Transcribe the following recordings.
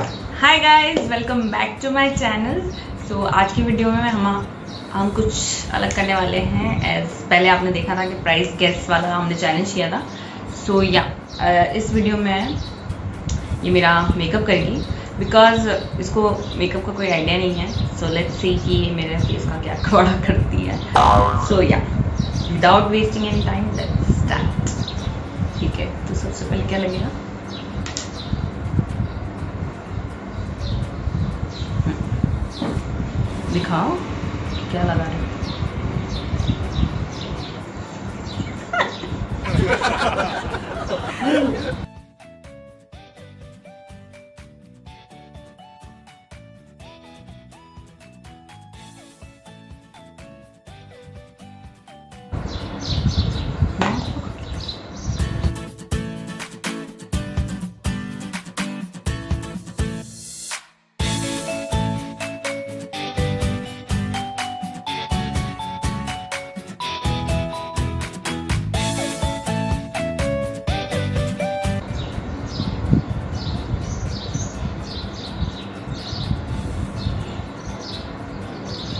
Hi guys, welcome back to my channel. So आज की video में हम कुछ अलग करने वाले हैं। एज पहले आपने देखा था कि प्राइस गेस वाला हमने चैलेंज किया था। सो इस वीडियो में ये मेरा मेकअप करेगी बिकॉज इसको मेकअप का कोई आइडिया नहीं है। सो लेट्स सी कि मेरे फेस का क्या कवड़ा करती है। So without wasting any time let's start. ठीक है, तो सबसे पहले क्या लगेगा? दिखाओ क्या लगा रहे हो?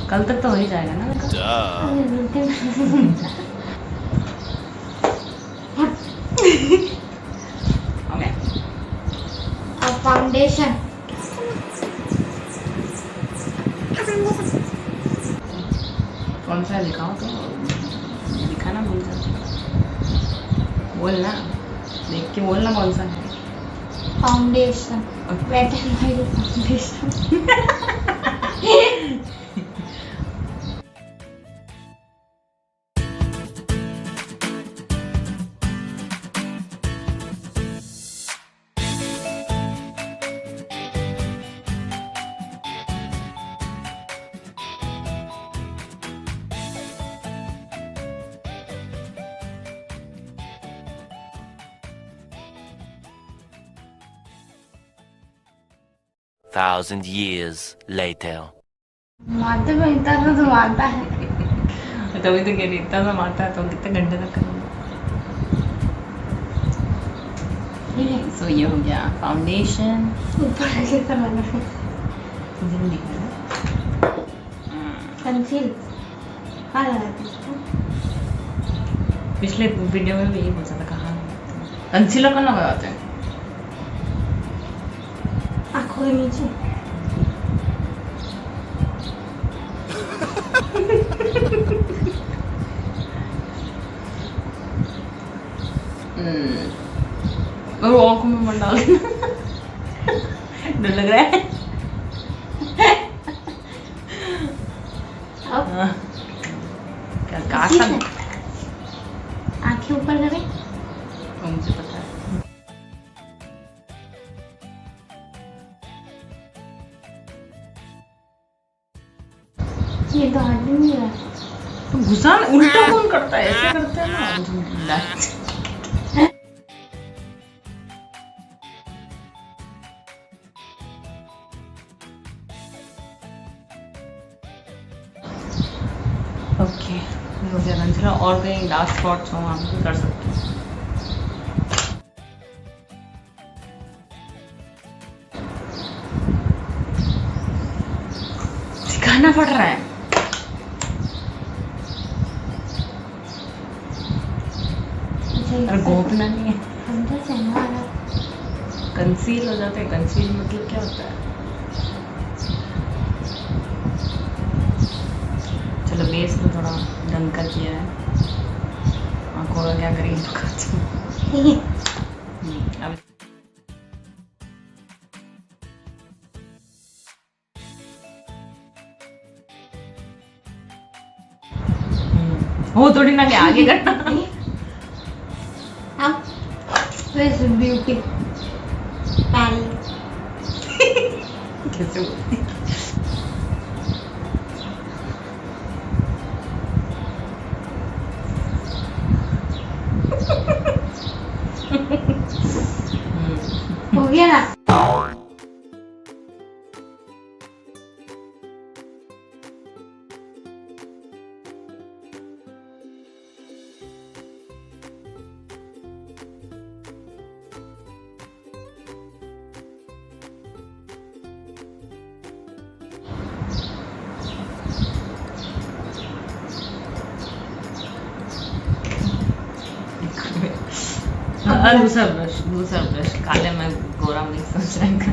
कल तक तो हो ही जाएगा ना। फाउंडेशन कौन सा दिखाओ तो दिखाना भूल जाती। बोलना, देख के बोलना कौन सा है। Foundation wet and wild foundation. Thousand years later. मारते में इतना तो मारता है। तभी तो कह रही इतना सा मारता है तो कितने घंटे तक करूँगा। सो ये हो गया फाउंडेशन। ऊपर कैसा लगा है? कंसील हाँ लगाती हूँ। पिछले वीडियो में भी यही पूछा था कहाँ कंसीलर कहाँ लगाते हैं? आँखों के नीचे। और आँखों में मत डाल डर लग रहा है। अब क्या कासा आँखें ऊपर करें। मुझे पता है। ये तो हट भी नहीं रहा। तो घुसा उल्टा कौन करता है? ऐसे करते हैं ना। ओके, मुझे कंसीलर और कहीं लास्ट स्पॉट्स हो वहाँ भी कर सकते हैं। सिखाना पड़ रहा है। और घोपना नहीं है। अंदर से हमारा कंसील हो जाता है। कंसील मतलब क्या होता है? चलो बेस में थोड़ा ढंग का किया है। आँखों का क्या करेंगे तो अब वो थोड़ी ना के आगे करना। अब फेस ब्यूटी पैलेट कैसे बोलती? हो गया ना। हाँ दूसरा ब्रश काले में गोरा मिक्स हो जाएगा।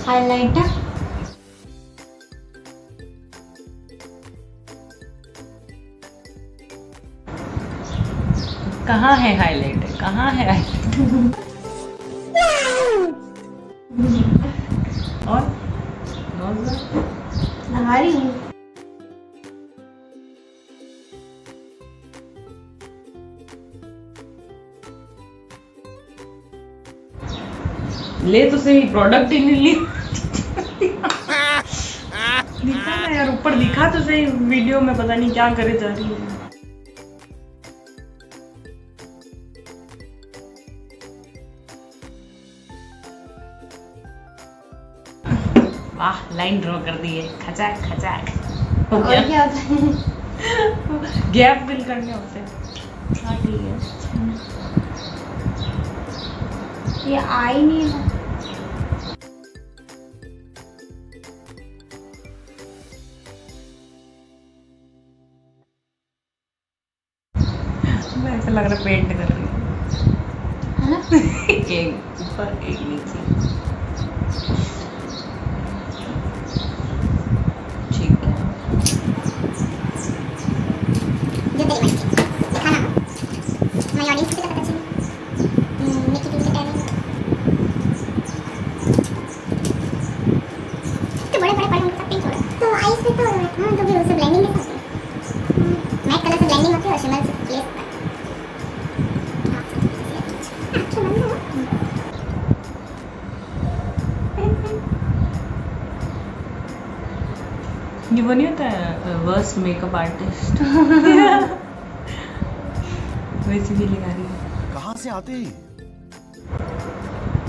हाइलाइटर कहाँ है हाइलाइटर, कहाँ है हाइलाइटर? और लगा रही हूँ। ले तो सही, प्रोडक्ट ही नहीं लिया। दिखा ना यार, ऊपर दिखा तो सही, वीडियो में पता नहीं क्या करे जा रही है। वाह, लाइन ड्रॉ कर दी है, खचाक खचाक हो गया। क्या होता है? गैप फिल करने होते हैं। हाँ ठीक है, ये आ ही नहीं है। ऐसा लग रहा पेंट कर रही है ना? एक ऊपर एक नीचे। ठीक है, ये वो नहीं होता है वर्स्ट मेकअप आर्टिस्ट। वैसे भी लगा रही है। कहाँ से आते हैं?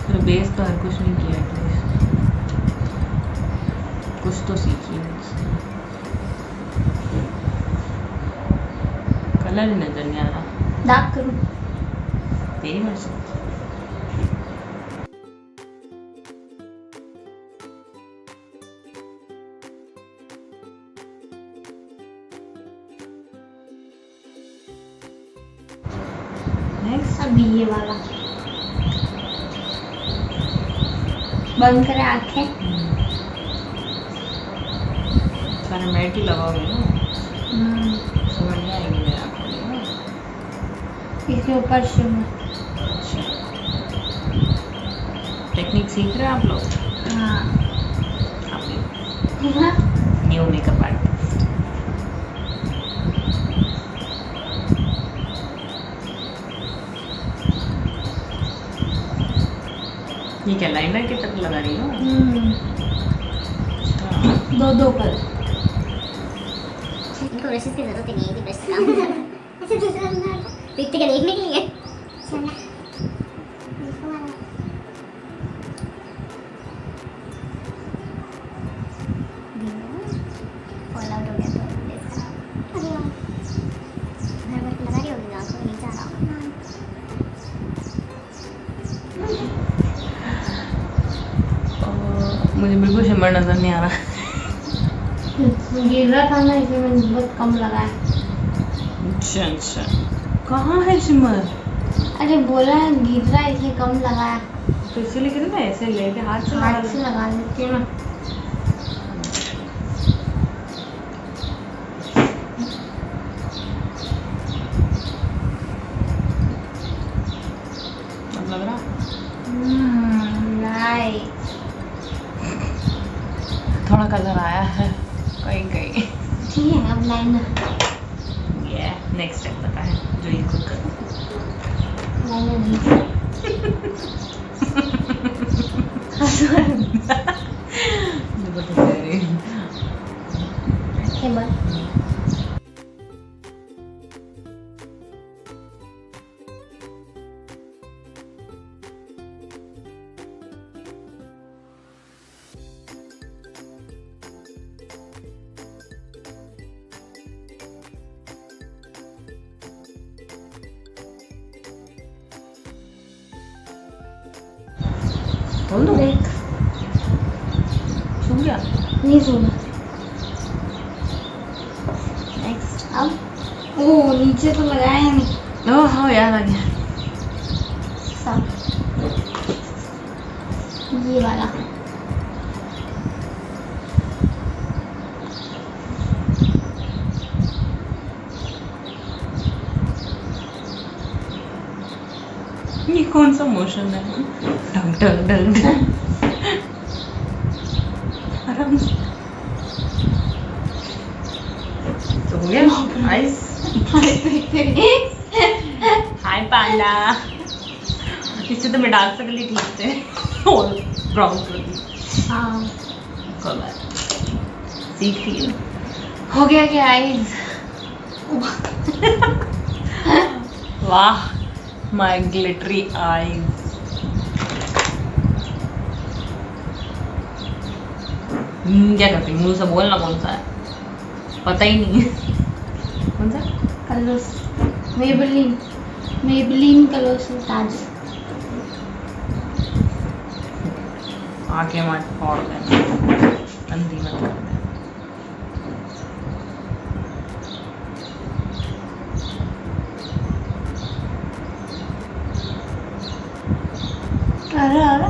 फिर बेस तो हर कुछ नहीं किया, कुछ तो सीखी मुझसे। कलर ही नजर नहीं आ रहा। डार्क करूँ? तेरी मर्जी। नेक्स्ट अभी ये वाला बंद करें आंखें। सारे मैट ही लगाओगे ना, समझ नहीं आएगी मेरे आँखों में। इसके ऊपर शिमर। टेक्निक सीख रहे हैं आप लोग? हाँ। आप न्यू मेकअप आर्टिस्ट। ये क्या लाइनर की तरफ लगा रही हो? दो कलर। इनको ब्रशेस की जरूरत ही नहीं है कि ब्रश से काम हो जाता है। ऐसे दूसरा बना तो इतने का देखने के लिए चला फॉल आउट हो गया तो अरे घर पर लगा रही होगी आंखों में नीचे आ रहा होगा। मुझे बिल्कुल शिमर नजर नहीं आ रहा। गिर रहा था ना, इसलिए मैंने बहुत कम लगाया। अच्छा अच्छा, कहाँ है शिमर? अरे बोला है गिर रहा है इसलिए कम लगाया। तो इसीलिए कहते ना ऐसे लेके हाथ से लगा लेती हूँ ना। अब लग रहा? राइट। थोड़ा कलर आया है कहीं कहीं। ठीक है, अब लाइनर। ये नेक्स्ट स्टेप पता है जो ये खुद कर। लाइनर बोल दो। देख सुन गया? नहीं सुना। अब ओ नीचे तो लगाया नहीं। ओह हाँ याद आ गया। सब ये वाला ये कौन सा मोशन है? डंग डंग डंग डंग। आराम से। तो हो गया नाइस। हाय पांडा। इससे तो मैं डार्क सर्कल ही ठीक थे और ब्राउन कलर। हाँ सीख रही हूँ। हो गया क्या आइज? वाह माय ग्लिटरी आईज। क्या करती मुंह से बोलना कौन सा है? पता ही नहीं है कौन सा? कलर्स मेबेलिन कलर्स ताज। आंखें मत फोड़ देना, अंधी मत कर देना। अरे अरे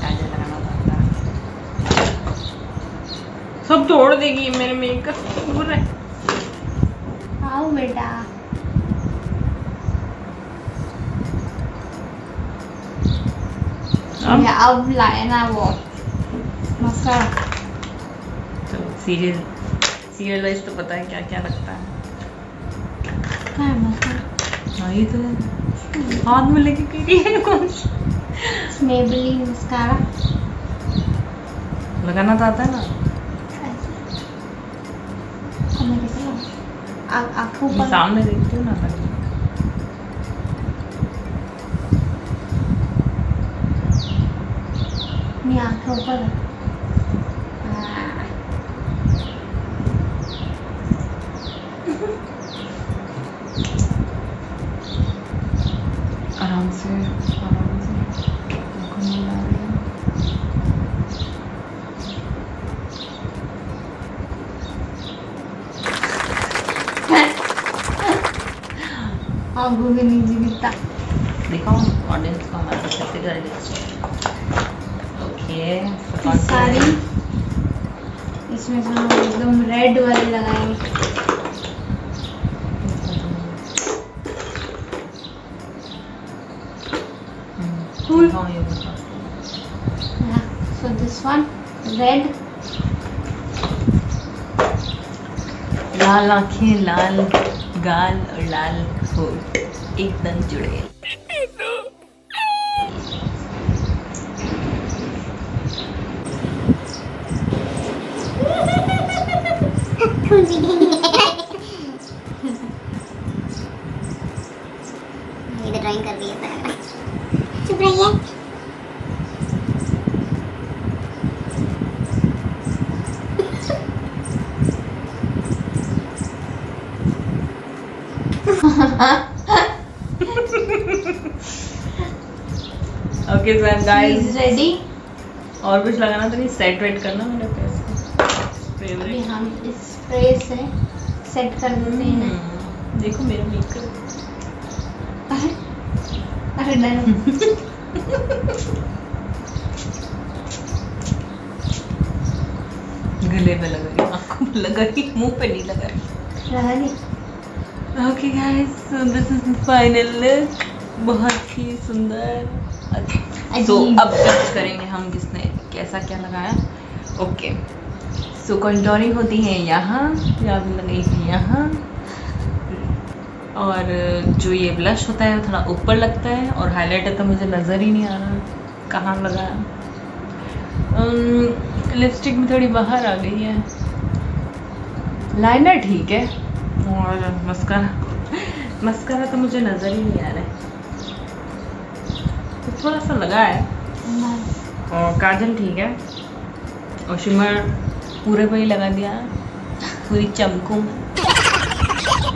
काजल लगाना पड़ता है। सब तोड़ देगी मेरे मेकअप पूरे। आओ बेटा। अब लाए ना वो मसाला। तो सीरियल वाइज तो पता है क्या क्या लगता है। क्या है मसाला? हाँ ये तो है। हाथ में लेके कह रही है कौन सी? मेबेलिन मस्कारा लगाना तो आता है ना। आँखों मैं पर सामने देखती हूँ ना तभी। नहीं आँखों पर। आराम से आंखों में ला रही है। आँखों के नीचे दिखता। दिखाओ ऑडियंस को हमारे छत्तीसगढ़ डिस्ट्रिक्ट। ओके सारी इसमें से हम एकदम रेड वाले लगाएंगे। दिखाओ ये बताओ। So this one red. लाल आंखें, लाल गाल और लाल होठ एकदम जुड़े। ये तो ड्राइंग कर रही है। चुप रहिए। Okay sir guys ready. और कुछ लगाना तो नहीं, सेट वेट करना मेरे फेस को। अभी हम इस स्प्रे से सेट कर देते हैं। देखो मेरा मेकअप। अरे डन। गले में लगा रही, आंखों में लगा रही, मुंह पे नहीं लगा रही। रहा नहीं। Okay guys so this is final look. बहुत ही सुंदर। तो अब जज करेंगे हम किसने कैसा क्या लगाया। ओके सो कंटूरिंग होती है यहाँ, या भी लगाई है यहाँ, और जो ये ब्लश होता है थोड़ा ऊपर लगता है, और हाइलाइटर तो मुझे नज़र ही नहीं आ रहा कहाँ लगाया। लिपस्टिक भी थोड़ी बाहर आ गई है। लाइनर ठीक है, और मस्कारा तो मुझे नज़र ही नहीं आ रहा है, तो थोड़ा सा लगा है। और काजल ठीक है, और शिमर पूरे पे ही लगा दिया, पूरी चमकू,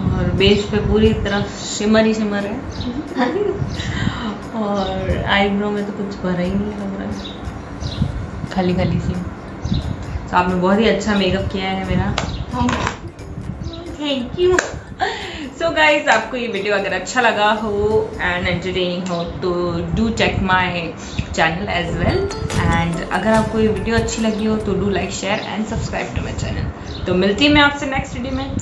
और बेस पे पूरी तरफ शिमर ही शिमर है। और आईब्रो में तो कुछ भरा ही नहीं लग रहा है, खाली खाली सी। तो आपने बहुत ही अच्छा मेकअप किया है मेरा। Thank you. सो गाइज, आपको ये वीडियो अगर अच्छा लगा हो एंड एंटरटेनिंग हो तो do check my channel as well. And अगर आपको ये वीडियो अच्छी लगी हो तो do like share and subscribe to my channel. तो मिलती है मैं आपसे नेक्स्ट वीडियो में।